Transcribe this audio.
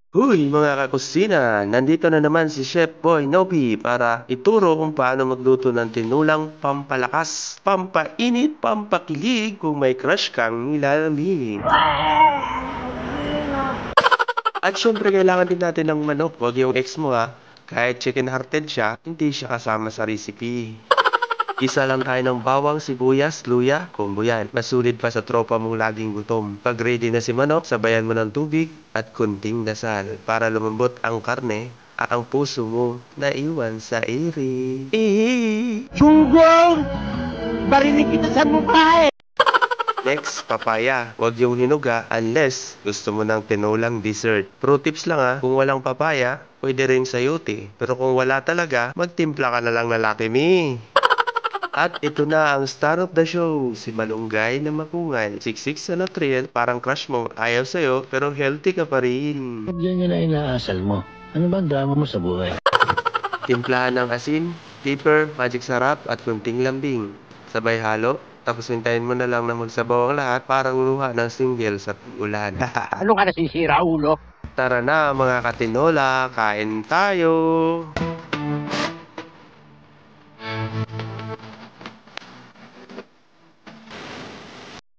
Uy, mga kakusina! Nandito na naman si Chef Boy Nobi para ituro kung paano magluto ng tinulang pampalakas, pampainit, pampakilig kung may crush kang nilalamig. At syempre kailangan din natin ng manok, wag yung ex mo ha. Kahit chicken hearted siya, hindi siya kasama sa recipe. Isa lang tayo ng bawang, sibuyas, luya, combo yan. Masulid pa sa tropa mong laging gutom. Pag ready na si manok, sabayan mo ng tubig at kunting dasal para lumambot ang karne at ang puso mo naiwan sa iri. Gunggong! Barinig kita sa mukha eh! Next, papaya. Huwag yung hinuga unless gusto mo ng tinolang dessert. Pro tips lang ha, kung walang papaya, pwede rin sayote. Pero kung wala talaga, magtimpla ka na lang na Lucky Me. At ito na ang star of the show, si Malunggay na makungal. Siksik sa nutrient, parang crush mo, ayaw sa'yo, pero healthy ka pa rin. Yan yun na inaasal mo. Ano ba ang drama mo sa buhay? Timplahan ng asin, pepper, magic sarap, at kunting lambing. Sabay halo, tapos hintayin mo na lang na magsabaw ang lahat para luluha ng single sa ulan. Ano ka nasisira, ulo? Tara na mga katinola, kain tayo!